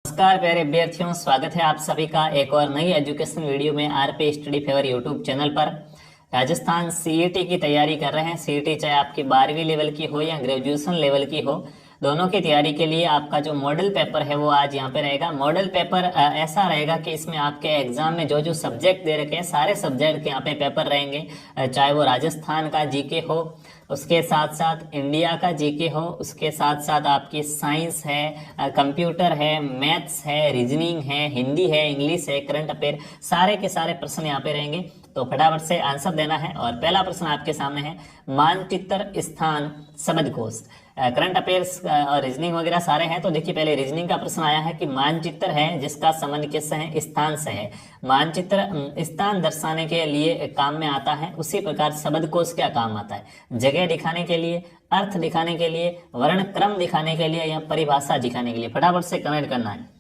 नमस्कार प्यारे विद्यार्थियों, स्वागत है आप सभी का एक और नई एजुकेशन वीडियो में RP study favour YouTube channel पर। राजस्थान सीईटी की तैयारी कर रहे हैं। सीईटी चाहे आपकी 12वीं लेवल की हो या ग्रेजुएशन लेवल की हो, दोनों की तैयारी के लिए आपका जो मॉडल पेपर है वो आज यहाँ पे रहेगा। मॉडल पेपर ऐसा रहेगा कि इसमें आपके एग्जाम में जो जो सब्जेक्ट दे रखे हैं सारे सब्जेक्ट के यहाँ पे पेपर रहेंगे, चाहे वो राजस्थान का जीके हो, उसके साथ साथ इंडिया का जीके हो, उसके साथ साथ आपकी साइंस है, कंप्यूटर है, मैथ्स है, रीजनिंग है, हिंदी है, इंग्लिश है, करंट अफेयर, सारे के सारे प्रश्न यहाँ पे रहेंगे। तो फटाफट से आंसर देना है। और पहला प्रश्न आपके सामने है, मानचित्र स्थान शब्दकोश। करंट अफेयर्स और रीजनिंग वगैरह सारे हैं। तो देखिए, पहले रीजनिंग का प्रश्न आया है कि मानचित्र है जिसका संबंध किससे है? स्थान से है। मानचित्र स्थान दर्शाने के लिए काम में आता है, उसी प्रकार शब्दकोश क्या काम आता है? जगह दिखाने के लिए, अर्थ दिखाने के लिए, वर्ण क्रम दिखाने के लिए या परिभाषा दिखाने के लिए। फटाफट से कमेंट करना है,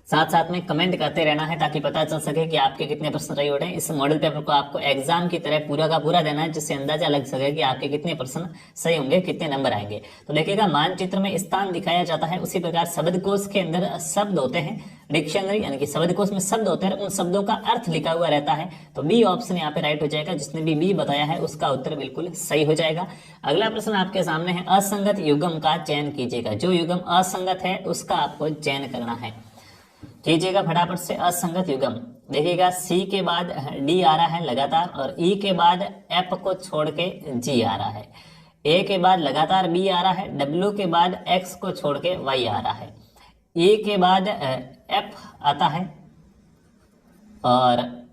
साथ साथ में कमेंट करते रहना है ताकि पता चल सके कि आपके कितने प्रश्न सही हो रहे हैं। इस मॉडल पेपर को आपको एग्जाम की तरह पूरा का पूरा देना है, जिससे अंदाजा लग सके कि आपके कितने प्रश्न सही होंगे, कितने नंबर आएंगे। तो देखिएगा, मानचित्र में स्थान दिखाया जाता है, उसी प्रकार शब्दकोश के अंदर शब्द होते हैं, डिक्शनरी यानी कि शब्दकोश में शब्द होते हैं, उन शब्दों का अर्थ लिखा हुआ रहता है। तो बी ऑप्शन यहाँ पे राइट हो जाएगा। जिसने भी बी बताया है उसका उत्तर बिल्कुल सही हो जाएगा। अगला प्रश्न आपके सामने है, असंगत युग्म का चयन कीजिएगा। जो युग्म असंगत है उसका आपको चयन करना है। कीजिएगा फटाफट से असंगत युग्म। देखिएगा, सी के बाद डी आ रहा है लगातार, और ई के बाद एफ को छोड़ के जी आ रहा है, ए के बाद लगातार बी आ रहा है, डब्ल्यू के बाद एक्स को छोड़ के वाई आ रहा है, ई के बाद एफ आता है, और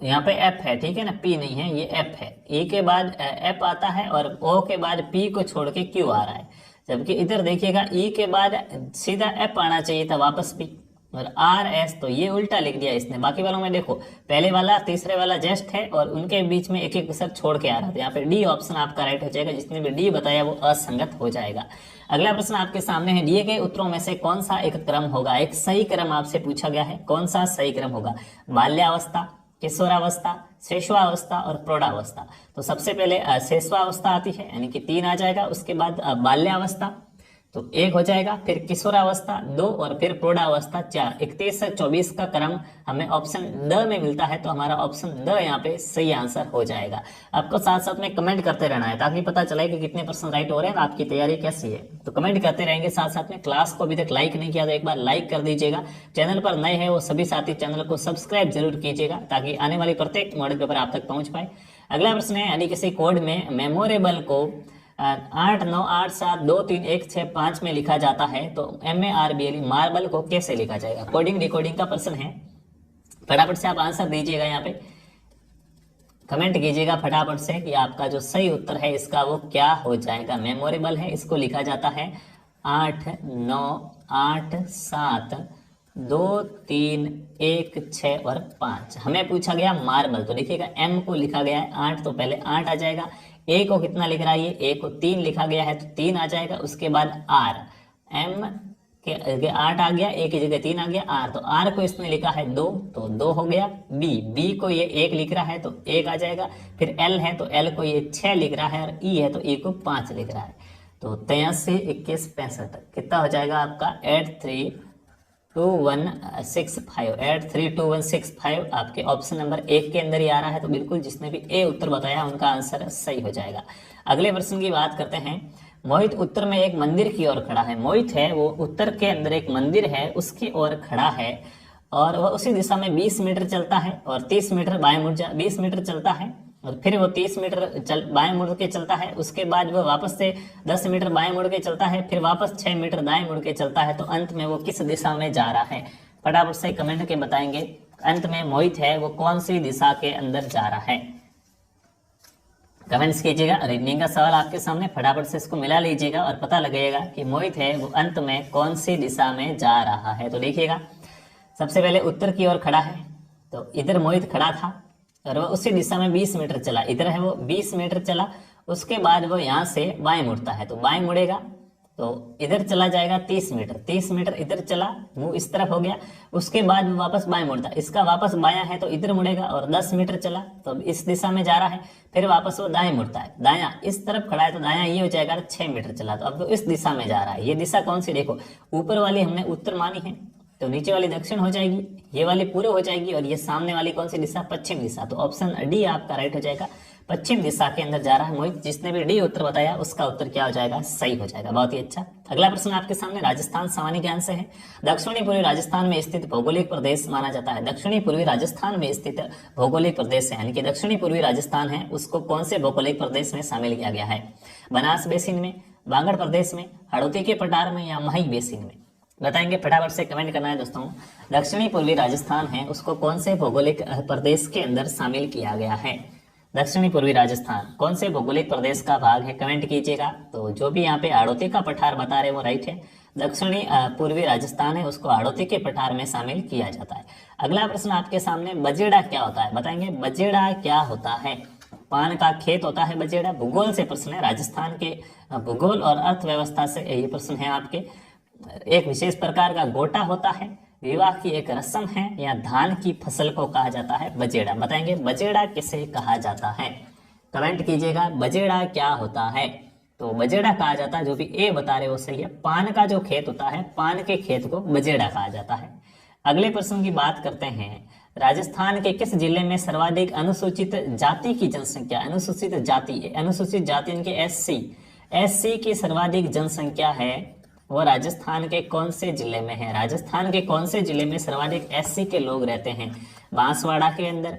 यहाँ पे एफ है, ठीक है ना, पी नहीं है, ये एफ है। ई के बाद एफ आता है और ओ के बाद पी को छोड़ के क्यू आ रहा है। जबकि इधर देखिएगा, ई के बाद सीधा एफ आना चाहिए था, वापस पी, और आर एस, तो ये उल्टा लिख दिया इसने। बाकी वालों में देखो, पहले वाला तीसरे वाला जस्ट है और उनके बीच में एक एक अक्षर छोड़ के आ रहा था। यहाँ पे डी ऑप्शन आपका राइट हो जाएगा। जिसने भी डी बताया वो असंगत हो जाएगा। अगला प्रश्न आपके सामने है, दिए गए उत्तरों में से कौन सा एक क्रम होगा? एक सही क्रम आपसे पूछा गया है, कौन सा सही क्रम होगा? बाल्यावस्था, किशोरावस्था, शैशवावस्था और प्रौढ़ावस्था। तो सबसे पहले शैशवावस्था आती है, यानी कि 3 आ जाएगा। उसके बाद बाल्यावस्था तो 1 हो जाएगा, फिर किशोरावस्था 2 और फिर प्रौढ़ावस्था 4। 31 से 24 का क्रम हमें ऑप्शन द में मिलता है, तो हमारा ऑप्शन द यहाँ पे सही आंसर हो जाएगा। आपको साथ साथ में कमेंट करते रहना है ताकि पता चले कि कितने प्रश्न राइट हो रहे हैं, आपकी तैयारी कैसी है। तो कमेंट करते रहेंगे। साथ साथ में क्लास को अभी तक लाइक नहीं किया तो एक बार लाइक कर दीजिएगा। चैनल पर नए हैं वो सभी साथी चैनल को सब्सक्राइब जरूर कीजिएगा ताकि आने वाली प्रत्येक मॉडल पेपर आप तक पहुंच पाए। अगला प्रश्न है, यानी किसी कोड में मेमोरेबल को 8 9 8 7 2 3 1 6 5 में लिखा जाता है, तो MARBL मार्बल को कैसे लिखा जाएगा? कोडिंग डिकोडिंग का प्रश्न है। फटाफट से आप आंसर दीजिएगा, यहाँ पे कमेंट कीजिएगा फटाफट से कि आपका जो सही उत्तर है इसका वो क्या हो जाएगा। मेमोरेबल है, इसको लिखा जाता है 8 9 8 7 2 3 1 6 और 5। हमें पूछा गया मार्बल, तो देखिएगा M को लिखा गया है 8, तो पहले 8 आ जाएगा। ए को कितना लिख रहा है? ये ए को 3 लिखा गया है, तो 3 आ जाएगा। उसके बाद आर, एम के 8 आ गया, ए की जगह 3 आ गया, आर, तो आर को इसने लिखा है 2, तो 2 हो गया। बी को ये 1 लिख रहा है, तो 1 आ जाएगा। फिर एल है, तो एल को ये 6 लिख रहा है, और ई है तो ई को 5 लिख रहा है। तो 83 21 65 कितना हो जाएगा आपका? 832165 आपके ऑप्शन नंबर 1 के अंदर ही आ रहा है। तो बिल्कुल जिसने भी ए उत्तर बताया उनका आंसर सही हो जाएगा। अगले प्रश्न की बात करते हैं। मोहित उत्तर में एक मंदिर की ओर खड़ा है। मोहित है वो उत्तर के अंदर एक मंदिर है उसकी ओर खड़ा है, और वह उसी दिशा में 20 मीटर चलता है और 30 मीटर बाएं मुड़ 20 मीटर चलता है, और फिर वो 30 मीटर बाएं मुड़ के चलता है। उसके बाद वो वापस से 10 मीटर बाएं मुड़ के चलता है, फिर वापस 6 मीटर दाएं मुड़ के चलता है। तो अंत में वो किस दिशा में जा रहा है? फटाफट से कमेंट के बताएंगे। अंत में मोहित है वो कौन सी दिशा के अंदर जा रहा है? कमेंट्स कीजिएगा। रीजनिंग का सवाल आपके सामने, फटाफट से इसको मिला लीजिएगा और पता लगेगा कि मोहित है वो अंत में कौन सी दिशा में जा रहा है। तो देखिएगा, सबसे पहले उत्तर की ओर खड़ा है, तो इधर मोहित खड़ा था और वो उसी दिशा में 20 मीटर चला। इधर है वो 20 मीटर चला, उसके बाद वो यहाँ से बाएं मुड़ता है, तो बाएं मुड़ेगा तो इधर चला जाएगा 30 मीटर, 30 मीटर इधर चला, मुंह इस तरफ हो गया, उसके बाद वापस बाएं मुड़ता, इसका वापस बायां है तो इधर मुड़ेगा, और 10 मीटर चला तो इस दिशा में जा रहा है, फिर वापस वो दाएं मुड़ता है, दायां इस तरफ खड़ा है तो दायां ये हो जाएगा, 6 मीटर चला तो अब तो इस दिशा में जा रहा है। ये दिशा कौन सी, देखो ऊपर वाली हमने उत्तर मानी है तो नीचे वाली दक्षिण हो जाएगी, ये वाली पूर्व हो जाएगी, और ये सामने वाली कौन सी दिशा, पश्चिम दिशा। तो ऑप्शन डी आपका राइट हो जाएगा, पश्चिम दिशा के अंदर जा रहा है मोहित। जिसने भी डी उत्तर बताया उसका उत्तर क्या हो जाएगा, सही हो जाएगा। बहुत ही अच्छा। अगला प्रश्न आपके सामने राजस्थान सामान्य ज्ञान से है। दक्षिणी पूर्वी राजस्थान में स्थित भौगोलिक प्रदेश माना जाता है। दक्षिणी पूर्वी राजस्थान में स्थित भौगोलिक प्रदेश है, यानी कि दक्षिणी पूर्वी राजस्थान है, उसको कौन से भौगोलिक प्रदेश में शामिल किया गया है, बनास बेसिन में, बांगड़ प्रदेश में, हड़ौती के पठार में, या मही बेसिन में, बताएंगे। फटाफट से कमेंट करना है दोस्तों। दक्षिणी पूर्वी राजस्थान है, उसको कौन से भौगोलिक प्रदेश के अंदर शामिल किया गया है। दक्षिणी पूर्वी राजस्थान कौन से भौगोलिक प्रदेश का भाग है, कमेंट कीजिएगा। तो जो भी यहाँ पे हाड़ौती का पठार बता रहे वो राइट है, दक्षिणी पूर्वी राजस्थान है, उसको हाड़ौती के पठार में शामिल किया जाता है। अगला प्रश्न आपके सामने, बजेड़ा क्या होता है, बताएंगे। बजेड़ा क्या होता है, पान का खेत होता है बजेड़ा। भूगोल से प्रश्न है, राजस्थान के भूगोल और अर्थव्यवस्था से ये प्रश्न है आपके। एक विशेष प्रकार का गोटा होता है, विवाह की एक रस्म है, या धान की फसल को कहा जाता है बजेड़ा, बताएंगे। बजेड़ा किसे कहा जाता है, कमेंट कीजिएगा। बजेड़ा क्या होता है, तो बजेड़ा कहा जाता है, जो भी ए बता रहे वो सही है। पान का जो खेत होता है, पान के खेत को बजेड़ा कहा जाता है। अगले प्रश्न की बात करते हैं, राजस्थान के किस जिले में सर्वाधिक अनुसूचित जाति की जनसंख्या, अनुसूचित जाति इनके एससी की सर्वाधिक जनसंख्या है, वो राजस्थान के कौन से जिले में है। राजस्थान के कौन से जिले में सर्वाधिक एससी के लोग रहते हैं, बांसवाड़ा के अंदर,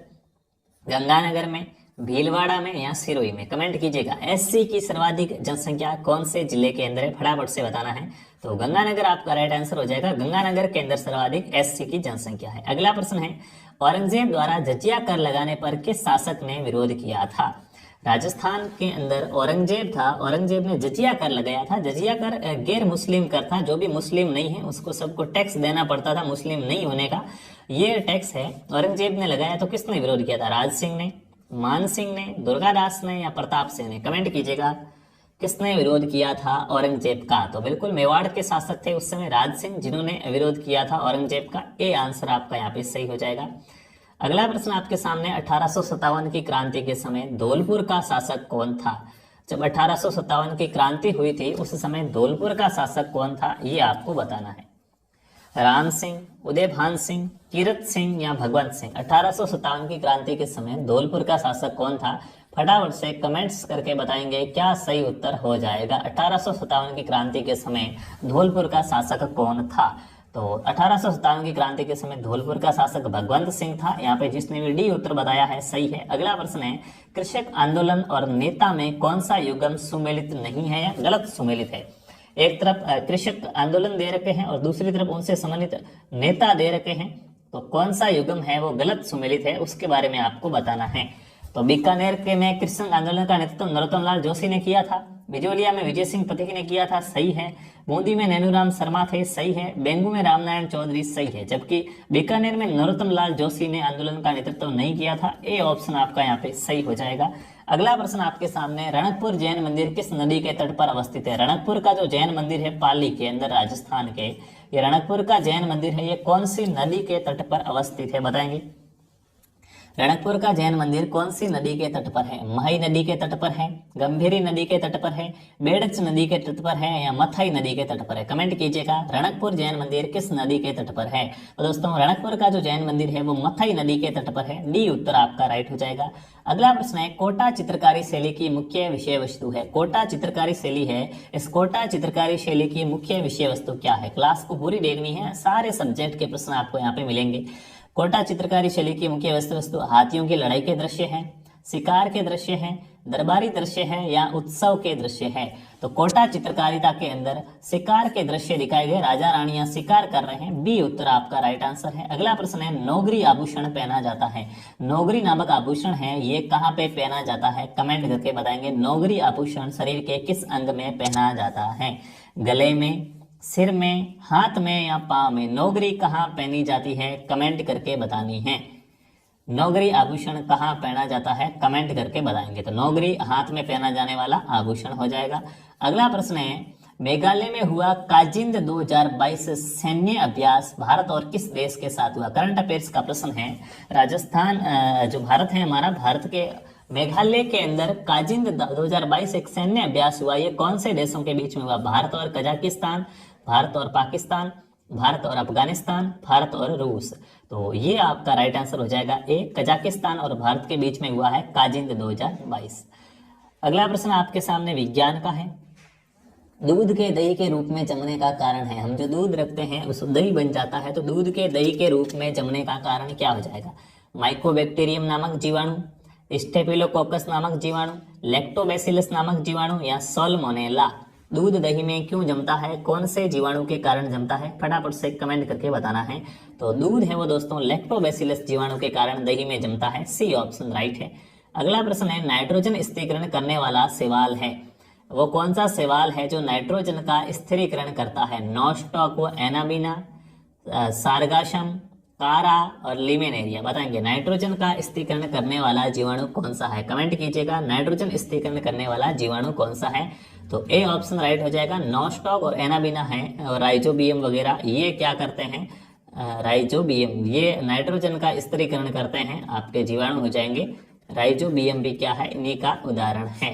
गंगानगर में, भीलवाड़ा में, या सिरोही में, कमेंट कीजिएगा। एससी की सर्वाधिक जनसंख्या कौन से जिले के अंदर है, फटाफट से बताना है। तो गंगानगर आपका राइट आंसर हो जाएगा, गंगानगर के अंदर सर्वाधिक एससी की जनसंख्या है। अगला प्रश्न है, औरंगजेब द्वारा जजिया कर लगाने पर किस शासक ने विरोध किया था। राजस्थान के अंदर औरंगजेब था, औरंगजेब ने जजिया कर लगाया था। जजिया कर गैर मुस्लिम कर था, जो भी मुस्लिम नहीं है उसको सबको टैक्स देना पड़ता था मुस्लिम नहीं होने का, ये टैक्स है, औरंगजेब ने लगाया। तो किसने विरोध किया था, राज सिंह ने, मान सिंह ने, दुर्गादास ने, या प्रताप सिंह ने, कमेंट कीजिएगा। किसने विरोध किया था औरंगजेब का, तो बिल्कुल मेवाड़ के शासक थे उस समय राज सिंह, जिन्होंने विरोध किया था औरंगजेब का। ए आंसर आपका यहाँ पे सही हो जाएगा। अगला प्रश्न आपके सामने, 1857 की क्रांति के समय धौलपुर का शासक कौन था। जब 1857 की क्रांति हुई थी उस समय धौलपुर का शासक कौन था, ये आपको बताना है। राम सिंह, उदयभान सिंह, कीरत सिंह, या भगवंत सिंह। 1857 की क्रांति के समय धौलपुर का शासक कौन था, फटाफट से कमेंट्स करके बताएंगे क्या सही उत्तर हो जाएगा। 1857 की क्रांति के समय धौलपुर का शासक कौन था, तो 1857 की क्रांति के समय धौलपुर का शासक भगवंत सिंह था। यहाँ पे जिसने भी डी उत्तर बताया है सही है। अगला प्रश्न है, कृषक आंदोलन और नेता में कौन सा युग्म सुमेलित नहीं है या गलत सुमेलित है। एक तरफ कृषक आंदोलन दे रखे हैं और दूसरी तरफ उनसे संबंधित नेता दे रखे हैं, तो कौन सा युग्म है वो गलत सुमेलित है, उसके बारे में आपको बताना है। तो बीकानेर के में कृषक आंदोलन का नेतृत्व नरोत्तम लाल जोशी ने किया था। बिजोलिया में विजय सिंह पथिक ने किया था, सही है। बूंदी में नैनूराम शर्मा थे, सही है। बेंगू में रामनारायण चौधरी, सही है। जबकि बीकानेर में नरोत्तम लाल जोशी ने आंदोलन का नेतृत्व नहीं किया था। ए ऑप्शन आपका यहाँ पे सही हो जाएगा। अगला प्रश्न आपके सामने, रणकपुर जैन मंदिर किस नदी के तट पर अवस्थित है। रणकपुर का जो जैन मंदिर है पाली के अंदर राजस्थान के, ये रणकपुर का जैन मंदिर है, ये कौन सी नदी के तट पर अवस्थित है, बताएंगे। रणकपुर का जैन मंदिर कौन सी नदी के तट पर है, मही नदी के तट पर है, गंभीरी नदी के तट पर है, बेड़च नदी के तट पर है, या मथई नदी के तट पर है, कमेंट कीजिएगा। रणकपुर जैन मंदिर किस नदी के तट पर है, तो दोस्तों रणकपुर का जो जैन मंदिर है वो मथई नदी के तट पर है। डी उत्तर आपका राइट हो जाएगा। अगला प्रश्न है, कोटा चित्रकारी शैली की मुख्य विषय वस्तु है। कोटा चित्रकारी शैली है, इस कोटा चित्रकारी शैली की मुख्य विषय वस्तु क्या है। क्लास को पूरी देखनी है, सारे सब्जेक्ट के प्रश्न आपको यहाँ पे मिलेंगे। कोटा चित्रकारी शैली की मुख्य वस्तु हाथियों की लड़ाई के दृश्य हैं, शिकार के दृश्य हैं, दरबारी दृश्य है, या उत्सव के दृश्य है। तो कोटा चित्रकारिता के अंदर शिकार के दृश्य दिखाए गए, राजा रानियां शिकार कर रहे हैं। बी उत्तर आपका राइट आंसर है। अगला प्रश्न है, नौगरी आभूषण पहना जाता है। नौगरी नामक आभूषण है, ये कहाँ पे पहना जाता है, कमेंट करके बताएंगे। नौगरी आभूषण शरीर के किस अंग में पहना जाता है, गले में, सिर में, हाथ में, या पांव में। नौगरी कहाँ पहनी जाती है, कमेंट करके बतानी है। नौगरी आभूषण कहाँ पहना जाता है, कमेंट करके बताएंगे। तो नौगरी हाथ में पहना जाने वाला आभूषण हो जाएगा। अगला प्रश्न है, मेघालय में हुआ काजिंद 2022 सैन्य अभ्यास भारत और किस देश के साथ हुआ? करंट अफेयर्स का प्रश्न है। राजस्थान जो भारत है हमारा, भारत के मेघालय के अंदर काजिंद 2022 एक सैन्य अभ्यास हुआ। ये कौन से देशों के बीच में हुआ? भारत और कजाकिस्तान, भारत और पाकिस्तान, भारत और अफगानिस्तान, भारत और रूस। तो ये आपका राइट आंसर हो जाएगा ए, कजाकिस्तान और भारत के बीच में हुआ है काजिंद 2022। अगला प्रश्न आपके सामने विज्ञान का है। दूध के दही के रूप में जमने का कारण है, हम जो दूध रखते हैं उस दही बन जाता है, तो दूध के दही के रूप में जमने का कारण क्या हो जाएगा? माइकोबैक्टीरियम नामक जीवाणु, स्टेफिलोकोकस नामक जीवाणु, लैक्टोबैसिलस नामक जीवाणु या साल्मोनेला। दूध दही में क्यों जमता है? कौन से जीवाणु के कारण जमता है? फटाफट से कमेंट करके बताना है। तो दूध है वो दोस्तों लैक्टोबैसिलस जीवाणु के कारण दही में जमता है। सी ऑप्शन राइट है। अगला प्रश्न है नाइट्रोजन स्थिरीकरण करने वाला शैवाल है, वो कौन सा शैवाल है जो नाइट्रोजन का स्थिरीकरण करता है? नॉस्टॉक, एनाबीना, सारगाशम, कारा और लिमेनेरिया। बताएंगे नाइट्रोजन का स्थिरीकरण करने वाला जीवाणु कौन सा है? कमेंट कीजिएगा नाइट्रोजन स्थिरीकरण करने वाला जीवाणु कौन सा है? तो ए ऑप्शन राइट हो जाएगा। नॉस्टॉक और एनाबीना है और राइजोबियम वगैरह ये क्या करते हैं? राइजोबियम ये नाइट्रोजन का स्थिरीकरण करते हैं, आपके जीवाणु हो जाएंगे। राइजोबियम भी क्या है? इन्हीं का उदाहरण है।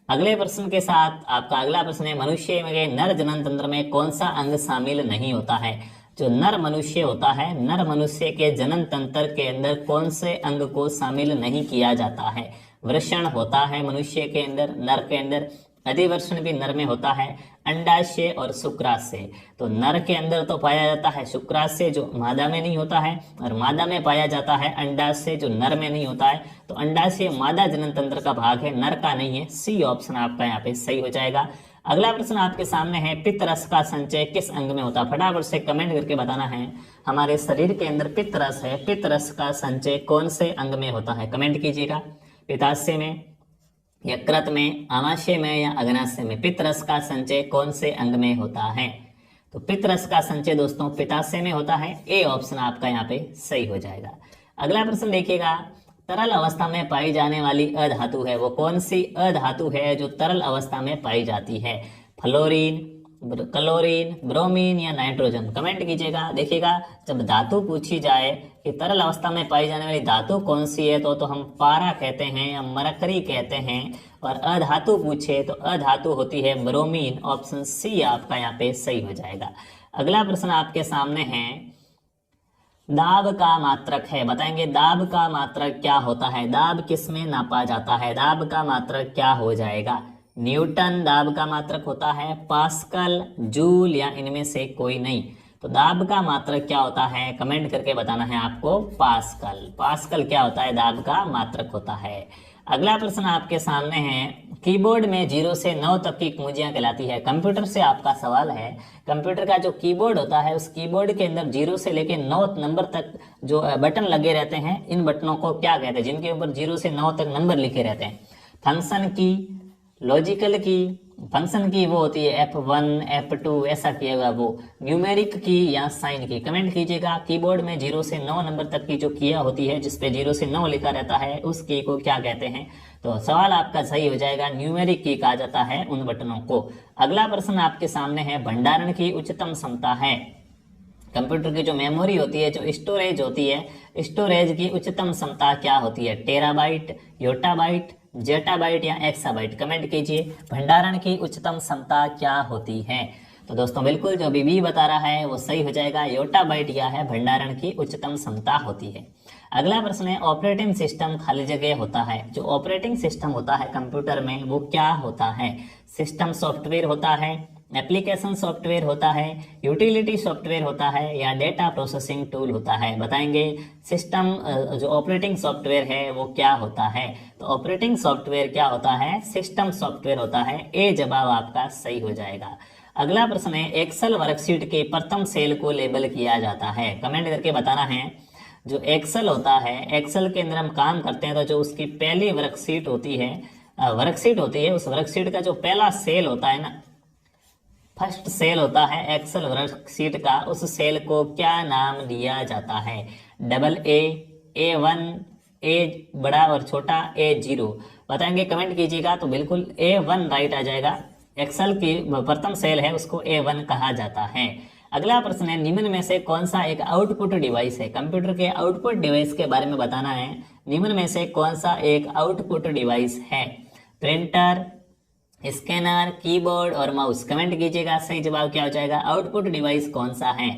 अगले प्रश्न के साथ आपका अगला प्रश्न है मनुष्य में नर जनन तंत्र में कौन सा अंग शामिल नहीं होता है? जो नर मनुष्य होता है, नर मनुष्य के जनन तंत्र के अंदर कौन से अंग को शामिल नहीं किया जाता है? वृषण होता है मनुष्य के अंदर, नर के अंदर। अधिवृषण भी नर में होता है। अंडाशय और शुक्राशय, तो नर के अंदर तो पाया जाता है शुक्राशय जो मादा में नहीं होता है, और मादा में पाया जाता है अंडाशय जो नर में नहीं होता है। तो अंडाशय मादा जनन तंत्र का भाग है, नर का नहीं है। सी ऑप्शन आपका यहाँ पे सही हो जाएगा। अगला प्रश्न आपके सामने है पित्त रस का संचय किस अंग में होता है? फटाफट से कमेंट करके बताना है। हमारे शरीर के अंदर पित्त रस है, पित्त रस का संचय कौन से अंग में होता है? कमेंट कीजिएगा। पित्ताशय में, यकृत में, आमाशय में या अग्नाशय में? पित्त रस का संचय कौन से अंग में होता है? तो पित्त रस का संचय दोस्तों पित्ताशय में होता है। ए ऑप्शन आपका यहाँ पे सही हो जाएगा। अगला प्रश्न देखिएगा, तरल अवस्था में पाई जाने वाली अधातु है, वो कौन सी अधातु है जो तरल अवस्था में पाई जाती है? फ्लोरीन, क्लोरीन, ब्रोमीन या नाइट्रोजन? कमेंट कीजिएगा। देखिएगा जब धातु पूछी जाए कि तरल अवस्था में पाई जाने वाली धातु कौन सी है तो हम पारा कहते हैं या मरकरी कहते हैं, और अधातु पूछे तो अधातु होती है ब्रोमीन। ऑप्शन सी आपका यहाँ पे सही हो जाएगा। अगला प्रश्न आपके सामने है दाब का मात्रक है, बताएंगे दाब का मात्रक क्या होता है? दाब किस में नापा जाता है? दाब का मात्रक क्या हो जाएगा? न्यूटन दाब का मात्रक होता है, पास्कल, जूल या इनमें से कोई नहीं? तो दाब का मात्रक क्या होता है? कमेंट करके बताना है आपको। पास्कल, पास्कल क्या होता है? दाब का मात्रक होता है। अगला प्रश्न आपके सामने है कीबोर्ड में 0 से 9 तक की कुंजियां कहलाती है। कंप्यूटर से आपका सवाल है, कंप्यूटर का जो कीबोर्ड होता है उस कीबोर्ड के अंदर 0 से लेकर 9 नंबर तक जो बटन लगे रहते हैं, इन बटनों को क्या कहते हैं? जिनके ऊपर 0 से 9 तक नंबर लिखे रहते हैं। फंक्शन की, लॉजिकल की, फंक्शन की वो होती है F1, F2 ऐसा किया हुआ, वो न्यूमेरिक की या साइन की? कमेंट कीजिएगा। कीबोर्ड में 0 से 9 नंबर तक की जो किया होती है जिसपे 0 से 9 लिखा रहता है उस की को क्या कहते हैं? तो सवाल आपका सही हो जाएगा, न्यूमेरिक की कहा जाता है उन बटनों को। अगला प्रश्न आपके सामने है भंडारण की उच्चतम क्षमता है। कंप्यूटर की जो मेमोरी होती है, जो स्टोरेज होती है, स्टोरेज की उच्चतम क्षमता क्या होती है? टेराबाइट, योटाबाइट, जेटाबाइट या एक्साबाइट? कमेंट कीजिए। भंडारण की उच्चतम क्षमता क्या होती है? तो दोस्तों बिल्कुल जो बीबी बता रहा है वो सही हो जाएगा। योटाबाइट क्या है? भंडारण की उच्चतम क्षमता होती है। अगला प्रश्न है ऑपरेटिंग सिस्टम खाली जगह होता है। जो ऑपरेटिंग सिस्टम होता है कंप्यूटर में वो क्या होता है? सिस्टम सॉफ्टवेयर होता है, एप्लीकेशन सॉफ्टवेयर होता है, यूटिलिटी सॉफ्टवेयर होता है या डेटा प्रोसेसिंग टूल होता है? बताएंगे सिस्टम जो ऑपरेटिंग सॉफ्टवेयर है वो क्या होता है? तो ऑपरेटिंग सॉफ्टवेयर क्या होता है? सिस्टम सॉफ्टवेयर होता है। ए जवाब आपका सही हो जाएगा। अगला प्रश्न है एक्सेल वर्कशीट के प्रथम सेल को लेबल किया जाता है। कमेंट करके बताना है। जो एक्सेल होता है, एक्सेल के अंदर हम काम करते हैं तो जो उसकी पहली वर्कशीट होती है, उस वर्कशीट का जो पहला सेल होता है ना, फर्स्ट सेल होता है एक्सेल वर्कशीट का, उस सेल को क्या नाम दिया जाता है? डबल ए, A1, ए बड़ा और छोटा, A0? बताएंगे, कमेंट कीजिएगा। तो बिल्कुल A1 राइट आ जाएगा। एक्सेल की प्रथम सेल है उसको A1 कहा जाता है। अगला प्रश्न है, निम्न में से कौन सा एक आउटपुट डिवाइस है? कंप्यूटर के आउटपुट डिवाइस के बारे में बताना है। निम्न में से कौन सा एक आउटपुट डिवाइस है? प्रिंटर, स्कैनर, कीबोर्ड और माउस। कमेंट कीजिएगा सही जवाब क्या हो जाएगा, आउटपुट डिवाइस कौन सा है।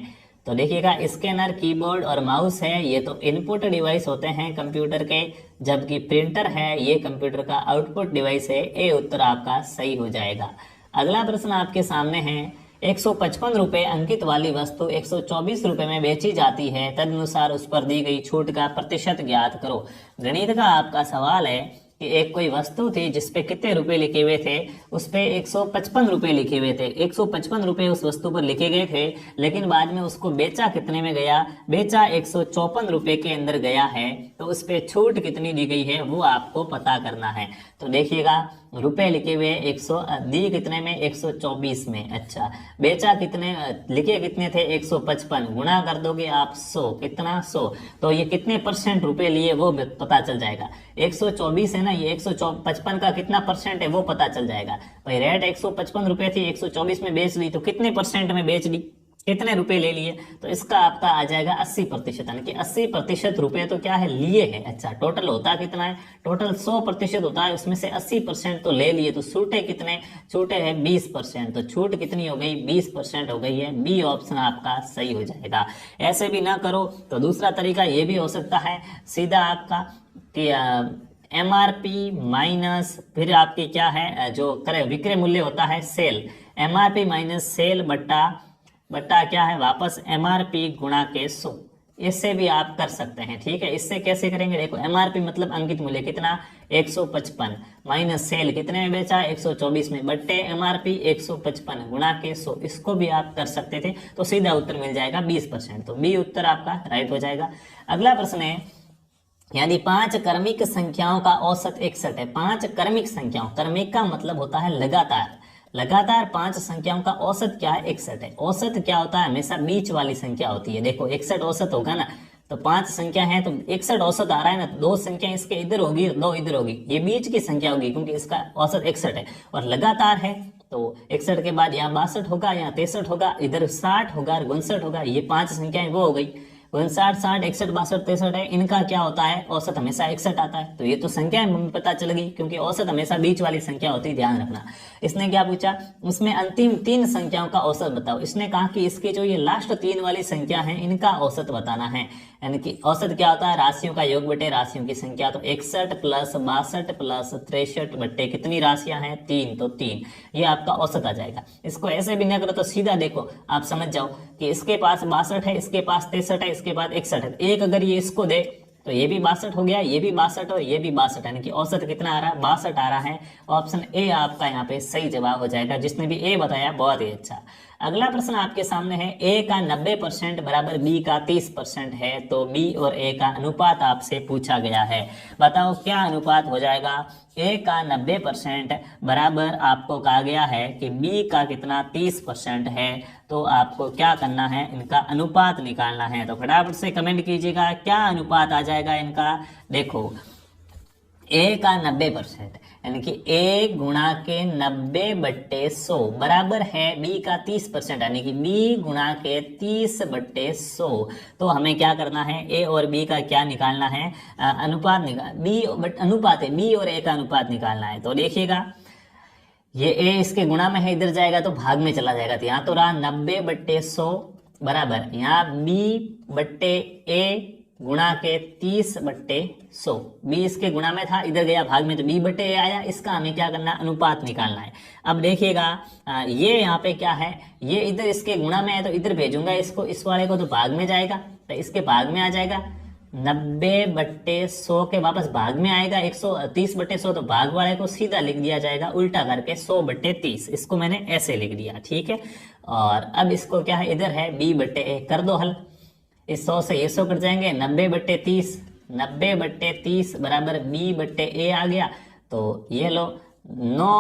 तो देखिएगा स्कैनर, कीबोर्ड और माउस है, ये तो इनपुट डिवाइस होते हैं कंप्यूटर के, जबकि प्रिंटर है ये कंप्यूटर का आउटपुट डिवाइस है। ए उत्तर आपका सही हो जाएगा। अगला प्रश्न आपके सामने है, 155 रुपये अंकित वाली वस्तु 124 रुपये में बेची जाती है, तदनुसार उस पर दी गई छूट का प्रतिशत ज्ञात करो। गणित का आपका सवाल है कि एक कोई वस्तु थी जिसपे कितने रुपए लिखे हुए थे, उस पे 155 रुपये लिखे हुए थे। 155 रुपये उस वस्तु पर लिखे गए थे, लेकिन बाद में उसको बेचा कितने में गया? बेचा 154 रुपये के अंदर गया है। तो उस पे छूट कितनी दी गई है वो आपको पता करना है। तो देखिएगा रुपए लिखे हुए 100, दी कितने में? 124 में। अच्छा, बेचा कितने, लिखे कितने थे? 155, गुणा कर दोगे आप 100, कितना? 100। तो ये कितने परसेंट रुपए लिए वो पता चल जाएगा। 124 है ना, ये 155 का कितना परसेंट है वो पता चल जाएगा। भाई रेट 155 रुपए थी, 124 में बेच दी, तो कितने परसेंट में बेच दी, कितने रुपए ले लिए? तो इसका आपका आ जाएगा 80%, यानी कि 80% रुपए तो क्या है, लिए हैं। अच्छा, टोटल होता कितना है? टोटल 100% होता है, उसमें से 80% तो ले लिए, तो छूटे कितने? छूटे हैं 20%। तो छूट कितनी हो गई? 20% हो गई है। बी ऑप्शन आपका सही हो जाएगा। ऐसे भी ना करो तो दूसरा तरीका ये भी हो सकता है, सीधा आपका कि MRP माइनस फिर आपकी क्या है, जो करे विक्रय मूल्य होता है सेल, MRP माइनस सेल बट्टा क्या है, वापस MRP गुणा के 100। इससे भी आप कर सकते हैं, ठीक है। इससे कैसे करेंगे? देखो, MRP मतलब अंकित मूल्य कितना? 155 माइनस सेल कितने में बेचा? 124 में, बट्टे MRP 155 गुणा के 100। इसको भी आप कर सकते थे, तो सीधा उत्तर मिल जाएगा 20%। तो बी उत्तर आपका राइट हो जाएगा। अगला प्रश्न है, यदि 5 क्रमिक संख्याओं का औसत 61 है। 5 क्रमिक संख्याओं, क्रमिक का मतलब होता है लगातार, लगातार 5 संख्याओं का औसत क्या है? 61 है। औसत क्या होता है? हमेशा बीच वाली संख्या होती है। देखो 61 औसत होगा ना, तो 5 संख्या है तो 61 औसत आ रहा है ना, 2 संख्या इसके इधर होगी, 2 इधर होगी, ये बीच की संख्या होगी क्योंकि इसका औसत 61 है और लगातार है। तो 61 के बाद यहाँ 62 होगा, यहाँ 63 होगा, इधर 60 होगा, 59 होगा, ये 5 संख्याएं वो हो गई। 59, 60, 61, 62, 63 है, इनका क्या होता है? औसत हमेशा 61 आता है। तो ये तो संख्या पता चल गई, क्योंकि औसत हमेशा बीच वाली संख्या होती है, ध्यान रखना। इसने क्या पूछा? उसमें अंतिम 3 संख्याओं का औसत बताओ। इसने कहा कि इसके जो ये लास्ट 3 वाली संख्या है इनका औसत बताना है। यानी कि औसत क्या होता है? राशियों का योग बटे राशियों की संख्या। तो 61 प्लस 62 प्लस 63 बटे कितनी राशियां हैं? 3, तो 3, ये आपका औसत आ जाएगा। इसको ऐसे भी न करो तो सीधा देखो, आप समझ जाओ कि इसके पास 62 है, इसके पास 63 है, इसके बाद 61 है। एक अगर ये इसको दे तो ये भी 62 हो गया, ये भी 62 और ये भी 62, यानी कि औसत कितना आ रहा है? 62 आ रहा है। ऑप्शन ए आपका यहाँ पे सही जवाब हो जाएगा। जिसने भी ए बताया बहुत ही अच्छा। अगला प्रश्न आपके सामने है, ए का 90% बराबर बी का 30% है, तो बी और ए का अनुपात आपसे पूछा गया है। बताओ क्या अनुपात हो जाएगा? ए का 90% बराबर आपको कहा गया है कि बी का कितना? 30% है। तो आपको क्या करना है? इनका अनुपात निकालना है। तो फटाफट से कमेंट कीजिएगा क्या अनुपात आ जाएगा इनका। देखो, ए का 90% यानी कि ए गुणा के 90 बट्टे 100 बराबर है बी का 30%, यानी कि बी गुणा के 30 बट्टे 100। तो हमें क्या करना है? ए और बी का क्या निकालना है? अनुपात बी अनुपात है, बी और ए का अनुपात निकालना है। तो देखिएगा, ये ए इसके गुणा में है, इधर जाएगा तो भाग में चला जाएगा। तो यहाँ तो रहा 90 बट्टे 100 बराबर, यहाँ बी बट्टे ए गुणा के 30 बट्टे 100। बी इसके गुणा में था, इधर गया भाग में, तो बी बट्टे ए आया। इसका हमें क्या करना है? अनुपात निकालना है। अब देखिएगा, ये यहाँ पे क्या है? ये इधर इसके गुणा में है तो इधर भेजूंगा इसको, इस वाले को तो भाग में जाएगा, तो इसके भाग में आ जाएगा। 90 बट्टे 100 के वापस भाग में आएगा 130 बट्टे 100, तो भाग वाले को सीधा लिख दिया जाएगा उल्टा करके 100 बट्टे 30। इसको मैंने ऐसे लिख दिया, ठीक है। और अब इसको क्या है? इधर है बी बट्टे ए, कर दो हल। इस 100 से ये 100 कट जाएंगे, 90 बट्टे 30, 90 बट्टे 30 बराबर बी बट्टे ए आ गया। तो ये लो 9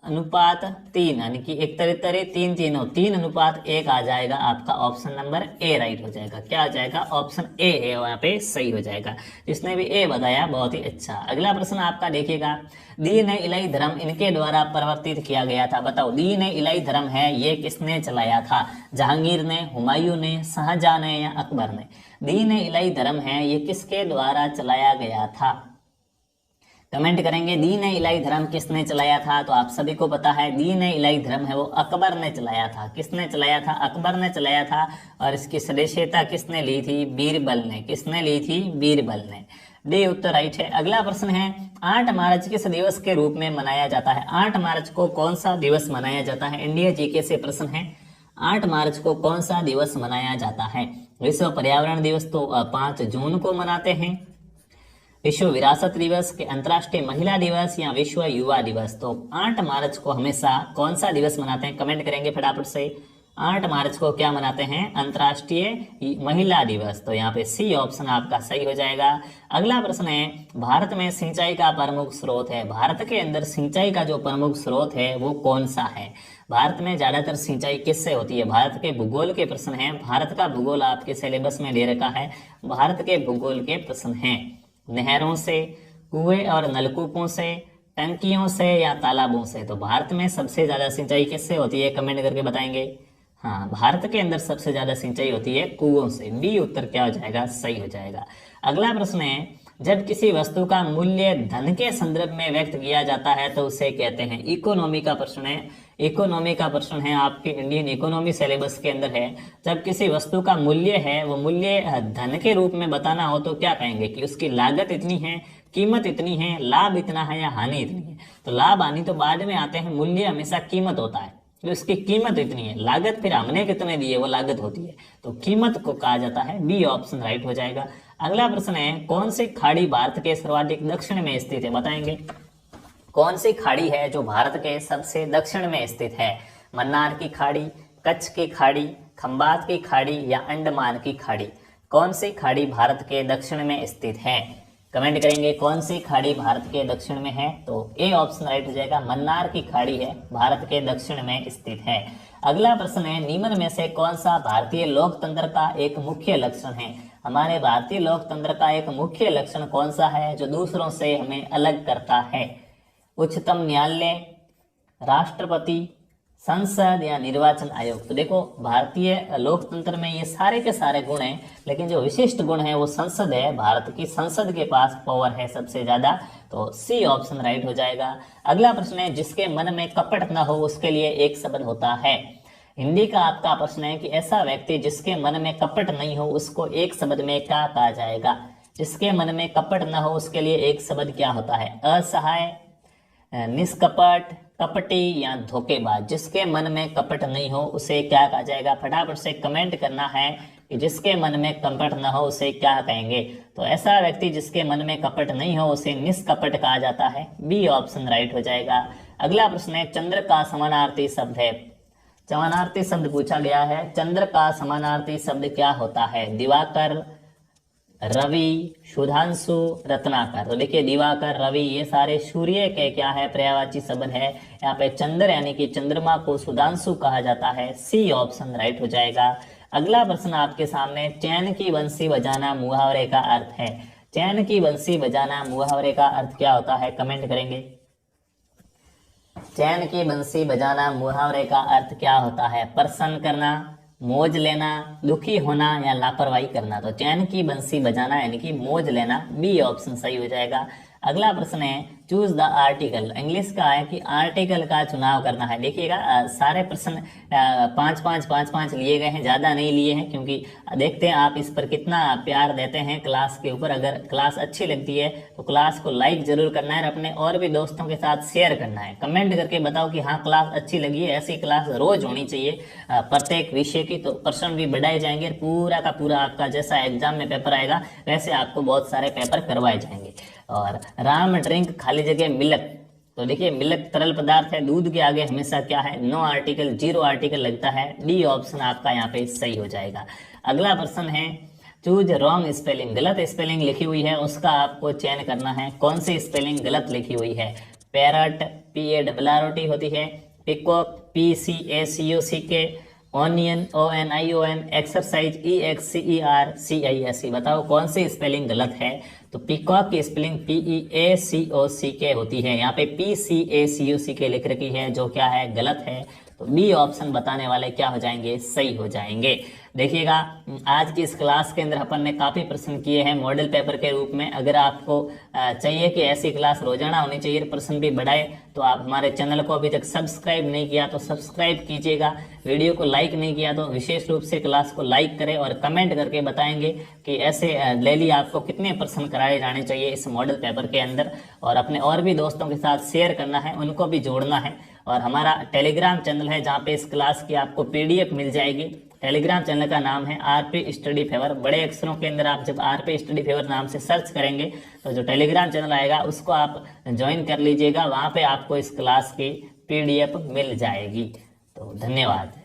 3:3, यानी कि 1:3 हो, 3:1 आ जाएगा आपका ऑप्शन नंबर ए राइट हो जाएगा। क्या आ जाएगा? ऑप्शन ए है यहाँ पे सही हो जाएगा। जिसने भी ए बताया बहुत ही अच्छा। अगला प्रश्न आपका देखिएगा, दीन इलाही धर्म इनके द्वारा परिवर्तित किया गया था। बताओ, दीन इलाही धर्म है ये किसने चलाया था? जहांगीर ने, हुमायूं ने, शाहजहां ने या अकबर ने? दीन इलाही धर्म है ये किसके द्वारा चलाया गया था? कमेंट करेंगे दीन इलाही धर्म किसने चलाया था। तो आप सभी को पता है दीन इलाही धर्म है वो अकबर ने चलाया था। किसने चलाया था? अकबर ने चलाया था। और इसकी सदस्यता किसने ली थी? बीरबल ने। किसने ली थी? बीरबल ने। डी उत्तर राइट है। अगला प्रश्न है, 8 मार्च किस दिवस के रूप में मनाया जाता है? 8 मार्च को कौन सा दिवस मनाया जाता है? इंडिया जीके से प्रश्न है, 8 मार्च को कौन सा दिवस मनाया जाता है? विश्व पर्यावरण दिवस तो 5 जून को मनाते हैं। विश्व विरासत दिवस के अंतर्राष्ट्रीय महिला दिवस या विश्व युवा दिवस? तो 8 मार्च को हमेशा कौन सा दिवस मनाते हैं? कमेंट करेंगे फटाफट से। 8 मार्च को क्या मनाते हैं? अंतर्राष्ट्रीय महिला दिवस। तो यहाँ पे सी ऑप्शन आपका सही हो जाएगा। अगला प्रश्न है, भारत में सिंचाई का प्रमुख स्रोत है। भारत के अंदर सिंचाई का जो प्रमुख स्रोत है वो कौन सा है? भारत में ज्यादातर सिंचाई किससे होती है? भारत के भूगोल के प्रश्न हैं। भारत का भूगोल आपके सिलेबस में दे रखा है। भारत के भूगोल के प्रश्न हैं। नहरों से, कुएं और नलकूपों से, टंकियों से या तालाबों से? तो भारत में सबसे ज्यादा सिंचाई किससे होती है? कमेंट करके बताएंगे। हाँ, भारत के अंदर सबसे ज्यादा सिंचाई होती है कुओं से। बी उत्तर क्या हो जाएगा? सही हो जाएगा। अगला प्रश्न है, जब किसी वस्तु का मूल्य धन के संदर्भ में व्यक्त किया जाता है तो उसे कहते हैं? इकोनॉमी का प्रश्न है। इकोनॉमी का प्रश्न है, आपके इंडियन इकोनॉमी सिलेबस के अंदर है। जब किसी वस्तु का मूल्य है वो मूल्य धन के रूप में बताना हो तो क्या कहेंगे? कि उसकी लागत इतनी है, कीमत इतनी है, लाभ इतना है या हानि इतनी है? तो लाभ हानि तो बाद में आते हैं, मूल्य हमेशा कीमत होता है। तो इसकी कीमत इतनी है, लागत फिर हमने कितने दिए वो लागत होती है। तो कीमत को कहा जाता है। बी ऑप्शन राइट हो जाएगा। अगला प्रश्न है, कौन सी खाड़ी भारत के सर्वाधिक दक्षिण में स्थित है? बताएंगे कौन सी खाड़ी है जो भारत के सबसे दक्षिण में स्थित है? मन्नार की खाड़ी, कच्छ की खाड़ी, खंबात की खाड़ी या अंडमान की खाड़ी? कौन सी खाड़ी भारत के दक्षिण में स्थित है? कमेंट करेंगे कौन सी खाड़ी भारत के दक्षिण में है। तो ए ऑप्शन राइट हो जाएगा। मन्नार की खाड़ी है भारत के दक्षिण में स्थित है। अगला प्रश्न है, निम्न में से कौन सा भारतीय लोकतंत्र का एक मुख्य लक्षण है? हमारे भारतीय लोकतंत्र का एक मुख्य लक्षण कौन सा है जो दूसरों से हमें अलग करता है? उच्चतम न्यायालय, राष्ट्रपति, संसद या निर्वाचन आयोग? तो देखो, भारतीय लोकतंत्र में ये सारे के सारे गुण हैं, लेकिन जो विशिष्ट गुण है वो संसद है। भारत की संसद के पास पावर है सबसे ज्यादा। तो सी ऑप्शन राइट हो जाएगा। अगला प्रश्न है, जिसके मन में कपट न हो उसके लिए एक शब्द होता है। हिंदी का आपका प्रश्न है कि ऐसा व्यक्ति जिसके मन में कपट नहीं हो उसको एक शब्द में क्या कहा जाएगा? जिसके मन में कपट न हो उसके लिए एक शब्द क्या होता है? असहाय, निष्कपट, कपटी या धोखेबाज? जिसके मन में कपट नहीं हो उसे क्या कहा जाएगा? फटाफट से कमेंट करना है कि जिसके मन में कपट न हो उसे क्या कहेंगे। तो ऐसा व्यक्ति जिसके मन में कपट नहीं हो उसे निष्कपट कहा जाता है। बी ऑप्शन राइट हो जाएगा। अगला प्रश्न है, चंद्र का समानार्थी शब्द है। समानार्थी शब्द पूछा गया है। चंद्र का समानार्थी शब्द क्या होता है? दिवाकर, रवि, सुधांशु, रत्नाकर? तो देखिए, दिवाकर, रवि ये सारे सूर्य के क्या है? पर्यायवाची शब्द है। यहाँ पे चंद्र यानी कि चंद्रमा को सुधांशु कहा जाता है। सी ऑप्शन राइट हो जाएगा। अगला प्रश्न आपके सामने, चैन की बंसी बजाना मुहावरे का अर्थ है। चैन की बंसी बजाना मुहावरे का अर्थ क्या होता है? कमेंट करेंगे। चैन की बंसी बजाना मुहावरे का अर्थ क्या होता है? प्रसन्न करना, मौज लेना, दुखी होना या लापरवाही करना? तो चैन की बंसी बजाना यानी कि मौज लेना। बी ऑप्शन सही हो जाएगा। अगला प्रश्न है, चूज द आर्टिकल। इंग्लिश का है कि आर्टिकल का चुनाव करना है। देखिएगा, सारे प्रश्न 5-5 लिए गए हैं, ज़्यादा नहीं लिए हैं, क्योंकि देखते हैं आप इस पर कितना प्यार देते हैं क्लास के ऊपर। अगर क्लास अच्छी लगती है तो क्लास को लाइक जरूर करना है और अपने और भी दोस्तों के साथ शेयर करना है। कमेंट करके बताओ कि हाँ क्लास अच्छी लगी है। ऐसी क्लास रोज होनी चाहिए प्रत्येक विषय की, तो प्रश्न भी बढ़ाए जाएंगे। पूरा का पूरा आपका जैसा एग्जाम में पेपर आएगा वैसे आपको बहुत सारे पेपर करवाए जाएंगे। और राम ड्रिंक खाली जगह मिल्क। तो देखिए, मिल्क तरल पदार्थ है, दूध के आगे हमेशा क्या है? नो आर्टिकल, जीरो आर्टिकल लगता है। डी ऑप्शन आपका यहाँ पे सही हो जाएगा। अगला प्रश्न है, चूज रॉन्ग स्पेलिंग। गलत स्पेलिंग लिखी हुई है उसका आपको चयन करना है। कौन सी स्पेलिंग गलत लिखी हुई है? पैरट PARROT होती है, peacock PCACOCK, onion ONION, exercise EXCERCISE। बताओ कौन सी स्पेलिंग गलत है? तो पिकॉक की स्पेलिंग PEACOCK होती है, यहाँ पे PCACOCK लिख रखी है, जो क्या है गलत है। तो बी ऑप्शन बताने वाले क्या हो जाएंगे? सही हो जाएंगे। देखिएगा आज की इस क्लास के अंदर अपन ने काफी प्रश्न किए हैं मॉडल पेपर के रूप में। अगर आपको चाहिए कि ऐसी क्लास रोजाना होनी चाहिए, प्रश्न भी बढ़ाए, तो आप हमारे चैनल को अभी तक सब्सक्राइब नहीं किया तो सब्सक्राइब कीजिएगा। वीडियो को लाइक नहीं किया तो विशेष रूप से क्लास को लाइक करें और कमेंट करके बताएंगे कि ऐसे डेली आपको कितने प्रश्न कराए जाने चाहिए इस मॉडल पेपर के अंदर। और अपने और भी दोस्तों के साथ शेयर करना है, उनको भी जोड़ना है। और हमारा टेलीग्राम चैनल है जहाँ पे इस क्लास की आपको PDF मिल जाएगी। टेलीग्राम चैनल का नाम है RP स्टडी फेवर। बड़े अक्षरों के अंदर आप जब RP स्टडी फेवर नाम से सर्च करेंगे तो जो टेलीग्राम चैनल आएगा उसको आप ज्वाइन कर लीजिएगा, वहाँ पे आपको इस क्लास की PDF मिल जाएगी। तो धन्यवाद।